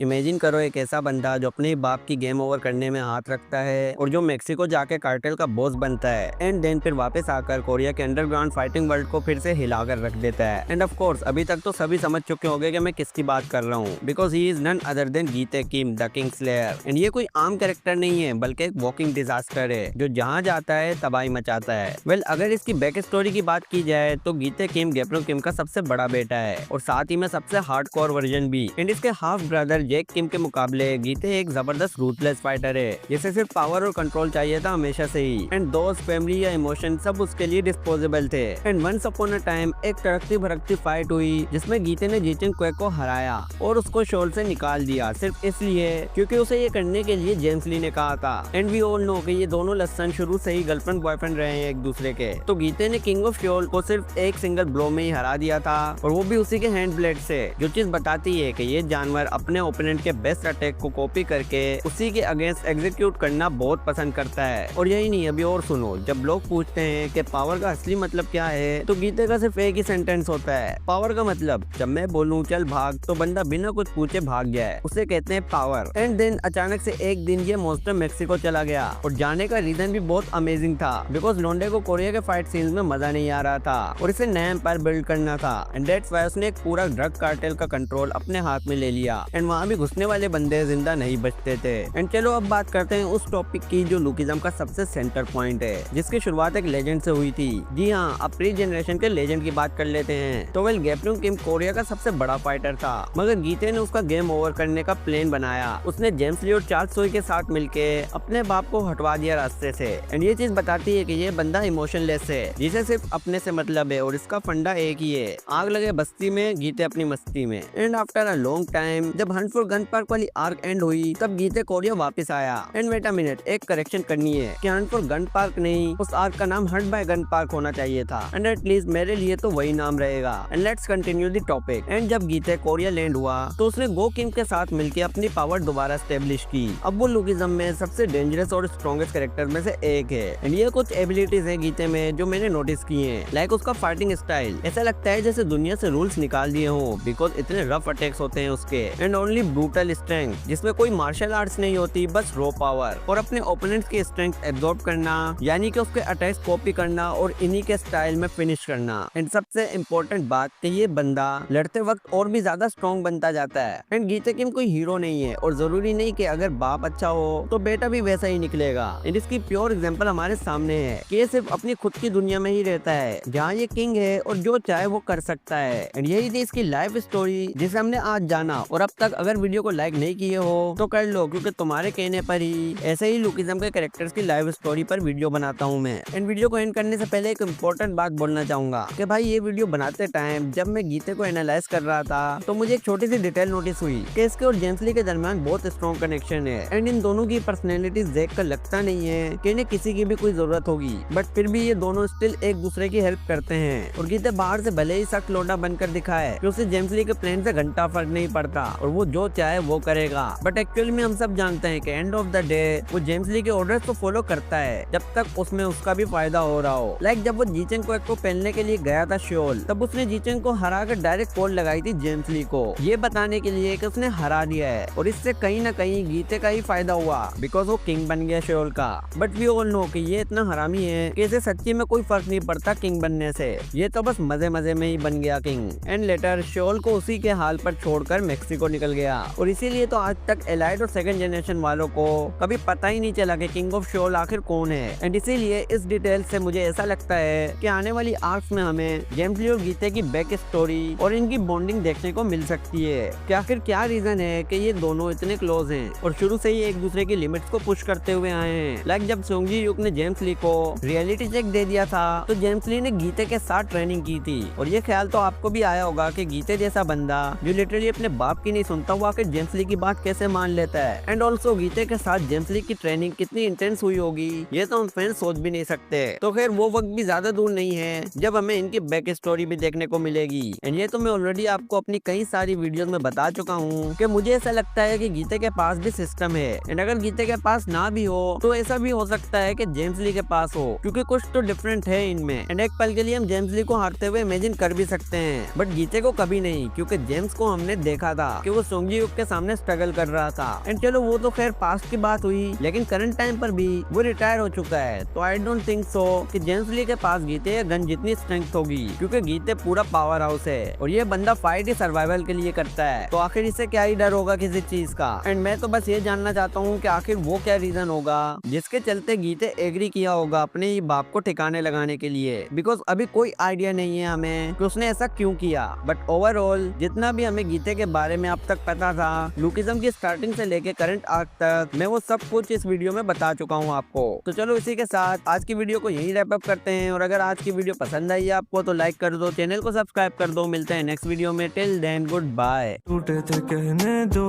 Imagine करो एक ऐसा बंदा जो अपने बाप की गेम ओवर करने में हाथ रखता है और जो मेक्सिको जाके कार्टेल का बॉस बनता है एंड देन फिर वापस आकर कोरिया के अंडरग्राउंड फाइटिंग वर्ल्ड को फिर से हिलाकर रख देता है। एंड ऑफ कोर्स अभी तक तो सभी समझ चुके होंगे कि मैं किसकी बात कर रहा हूँ, because he is none other than Gitae Kim the king slayer. And ये कोई आम कैरेक्टर नहीं है बल्कि एक वॉकिंग डिजास्टर है जो जहाँ जाता है तबाही मचाता है। वेल अगर इसकी बैक स्टोरी की बात की जाए तो गीते किम गेप्रो किम का सबसे बड़ा बेटा है और साथ ही में सबसे हार्डकोर वर्जन भी। एंड इसके हाफ ब्रदर जेक किम के मुकाबले गीते एक जबरदस्त रूथलेस फाइटर है जिसे सिर्फ पावर और कंट्रोल चाहिए था हमेशा से ही। एंड दोस्त, फैमिली या इमोशन सब उसके लिए डिस्पोजेबल थे। And once upon a time एक तड़कती भड़कती फाइट हुई जिसमें गीते ने जीचन क्वेक को हराया और उसको शोल से निकाल दिया सिर्फ इसलिए क्योंकि उसे ये करने के लिए जेम्स ली ने कहा था। एंड वी ऑल नो कि ये दोनों लसन शुरू से ही गर्लफ्रेंड बॉयफ्रेंड रहे हैं एक दूसरे के। तो गीते ने किंग ऑफ शोल को सिर्फ एक सिंगल ब्लो में ही हरा दिया था और वो भी उसी के हैंड ब्लेड से, जो चीज बताती है कि ये जानवर अपने ओपोनेंट के बेस्ट अटैक को कॉपी करके उसी के अगेंस्ट एग्जीक्यूट करना बहुत पसंद करता है। और यही नहीं, अभी और सुनो, जब लोग पूछते हैं कि पावर का असली मतलब क्या है तो गीते का सिर्फ एक ही सेंटेंस होता है, पावर का मतलब जब मैं बोलूं चल भाग तो बंदा बिना कुछ पूछे भाग जाए, उसे कहते हैं पावर। एंड देन अचानक से एक दिन ये मॉन्स्टर मेक्सिको चला गया और जाने का रीजन भी बहुत अमेजिंग था, बिकॉज लोंडे को कोरिया के फाइट सीन्स में मजा नहीं आ रहा था और इसे नया एम्पायर बिल्ड करना था। एंड दैट्स व्हाई उसने एक पूरा ड्रग कार्टेल का कंट्रोल अपने हाथ में ले लिया। एंड वहाँ भी घुसने वाले बंदे जिंदा नहीं बचते थे। एंड चलो अब बात करते हैं उस टॉपिक की जो लुकिज्म का सबसे सेंटर पॉइंट है, जिसकी शुरुआत एक लेजेंड से हुई थी। जी हाँ, अब प्री जनरेशन के लेजेंड की बात कर लेते हैं। तो वेल गेप्रो किम कोरिया का सबसे बड़ा फाइटर था, मगर गीते ने उसका गेम ओवर करने का प्लान बनाया। उसने जेम्स ली और चार्ल्स सोई के साथ मिलके अपने बाप को हटवा दिया रास्ते से। एंड ये चीज बताती है कि ये बंदा इमोशनलेस है, जिसे सिर्फ अपने से मतलब है और इसका फंडा एक ही है, आग लगे बस्ती में गीते अपनी मस्ती में। And after a long time जब हंट फॉर गन पार्क वाली आर्क एंड हुई तब गीते कोरिया वापस आया। एंड वेट अ मिनट, एक करेक्शन करनी है कि हंट फॉर गन पार्क नहीं, उस आर्क का नाम हंट बाय गन पार्क होना चाहिए था। एंड एटलीस्ट मेरे लिए तो वही नाम रहेगा। And let's continue the topic. And जब गीते कोरिया लैंड हुआ तो उसने गो किम के साथ मिलकर अपनी पावर दोबारा स्टेब्लिश की। अब वो लुकिज्म में सबसे डेंजरस और स्ट्रॉन्गेस्ट कैरेक्टर में से एक है। एंड ये कुछ एबिलिटीज है गीते में जो मैंने नोटिस की हैं, लाइक उसका फाइटिंग स्टाइल ऐसा लगता है जैसे दुनिया से रूल्स निकाल दिए हों, बिकॉज इतने रफ अटैक्स होते हैं उसके। एंड ओनली ब्रूटल स्ट्रेंथ जिसमें कोई मार्शल आर्ट्स नहीं होती, बस रॉ पावर और अपने ओपोनेंट्स की स्ट्रेंथ एब्जॉर्ब करना, यानी कि उसके अटैक्स कॉपी करना और इन्हीं के स्टाइल में फिनिश करना। एंड सबसे इम्पोर्टेंट बात कि ये बंदा लड़ते वक्त और भी ज्यादा स्ट्रॉन्ग बनता जाता है। एंड गीते किम कोई हीरो नहीं है और जरूरी नहीं कि अगर बाप अच्छा हो तो बेटा भी वैसा ही निकलेगा। एंड इसकी प्योर एग्जांपल हमारे सामने है कि ये सिर्फ अपनी खुद की दुनिया में ही रहता है जहाँ ये किंग है और जो चाहे वो कर सकता है। एंड यही थी इसकी लाइफ स्टोरी जिसे हमने आज जाना। और अब तक अगर वीडियो को लाइक नहीं किए हो तो कर लो, क्योंकि तुम्हारे कहने पर ही ऐसे ही लुकिज्म के कैरेक्टर्स की लाइव स्टोरी पर वीडियो बनाता हूँ मैं। एंड वीडियो को एंड करने से पहले एक इम्पोर्टेंट बात बोलना चाहूंगा कि भाई ये वीडियो बनाते टाइम जब मैं गीते को एनालाइज कर रहा था तो मुझे एक छोटी सी डिटेल नोटिस हुई कि इसके और जेम्स ली के दरमियान बहुत स्ट्रॉन्ग कनेक्शन है। एंड इन दोनों की पर्सनैलिटीज देख कर लगता नहीं है कि इन्हें किसी की भी कोई जरूरत होगी, बट फिर भी ये दोनों स्टिल एक दूसरे की हेल्प करते हैं। और गीते बाहर से भले ही सख्त लोटा बनकर दिखाए कि उसे जेम्स ली के प्लान से घंटा फर्क नहीं पड़ता और वो जो चाहे वो करेगा, बट एक्चुअली में हम सब जानते हैं कि एंड ऑफ द डे वो जेम्स ली के ऑर्डर्स को फॉलो करता है जब तक उसमें उसका भी फायदा हो रहा हो। लाइक जब वो जीचन को पहनने के लिए गया था श्योल, तब उसने जीचन को हरा कर डायरेक्ट कॉल लगाई थी जेम्स ली को, ये बताने के लिए कि उसने हरा दिया है। और इससे कहीं ना कहीं गीते का ही फायदा हुआ, बिकॉज वो किंग बन गया श्योल का। बट वी ऑल नो कि ये इतना हरामी है कि इसे सच्ची में कोई फर्क नहीं पड़ता किंग बनने से, ये तो बस मजे मजे में ही बन गया किंग। एंड लेटर श्योल को उसी के हाल पर छोड़कर मेक्सिको निकल गया और इसीलिए तो आज तक एलाइट और सेकंड जनरेशन वालों को कभी पता ही नहीं चला कि किंग ऑफ श्योल आखिर कौन है। एंड इसीलिए इस डिटेल से मुझे ऐसा लगता है कि आने वाली आर्क्स में हमें जेम्स ली और गीते की बैक स्टोरी और इनकी बॉन्डिंग देखने को मिल सकती है कि आखिर क्या रीजन है कि ये दोनों इतने क्लोज हैं और शुरू से ही एक दूसरे की लिमिट्स को पुश करते हुए आए हैं। लाइक जब सोंगी यूक ने जेम्स ली को रियलिटी चेक दे दिया था तो जेम्स ली ने गीते के साथ ट्रेनिंग की थी। और ये ख्याल तो आपको भी आया होगा कि गीते जैसा बंदा जो लिटरली अपने बाप की नहीं सुनता वो आखिर जेम्स ली की बात कैसे मान लेता है। एंड ऑल्सो गीते के साथ जेम्स ली की ट्रेनिंग कितनी इंटेंस हुई होगी ये तो हम फैंस सोच भी नहीं सकते। तो खैर वो वक्त भी ज्यादा दूर नहीं है जब हमें इनकी बैक स्टोरी भी देखने को मिलेगी। एंड ये तो मैं ऑलरेडी आपको अपनी कई सारी वीडियोस में बता चुका हूँ कि मुझे ऐसा लगता है कि गीते के पास भी सिस्टम है। एंड अगर गीते के पास ना भी हो तो ऐसा भी हो सकता है कि जेम्स ली के पास हो, क्योंकि कुछ तो डिफरेंट है इनमें। एंड एक पल के लिए हम जेम्स ली को हारते हुए इमेजिन कर भी सकते हैं, बट गीते को कभी नहीं, क्योंकि जेम्स को हमने देखा था कि वो सोंग जी युग के सामने स्ट्रगल कर रहा था। एंड चलो वो तो खैर पास्ट की बात हुई, लेकिन करंट टाइम पर भी वो रिटायर हो चुका है। तो आई डोंट थिंक सो कि जेम्स ली के पास गीते या गन जितनी स्ट्रेंथ होगी, क्योंकि गीते पूरा पावर हाउस है और ये बंदा फाइट ही सर्वाइवल के लिए करता है। तो आखिर इसे क्या ही डर होगा किसी चीज का। एंड मैं तो बस ये जानना चाहता हूँ कि आखिर वो क्या रीजन होगा जिसके चलते गीते एग्री किया होगा अपने ही बाप को ठिकाने लगाने के लिए। बिकॉज अभी कोई आइडिया नहीं है हमें कि उसने ऐसा क्यों किया। बट ओवरऑल जितना भी हमें गीते के बारे में अब तक पता था, लुकिज्म की स्टार्टिंग से लेके करंट आर्क तक, मैं वो सब कुछ इस वीडियो में बता चुका हूँ आपको। तो चलो इसी के साथ आज की वीडियो को यही रैप अप करते हैं। और अगर आज की वीडियो पसंद आई आपको तो लाइक कर दो, चैनल को सब्सक्राइब कर दो। मिलते हैं नेक्स्ट वीडियो में। Till then good bye. टूटे थे कहने दो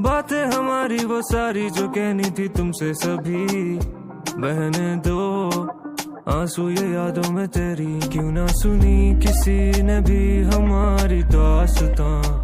बातें हमारी वो सारी जो कहनी थी तुमसे सभी, बहने दो आंसू ये यादों में तेरी, क्यों ना सुनी किसी ने भी हमारी दास्तां।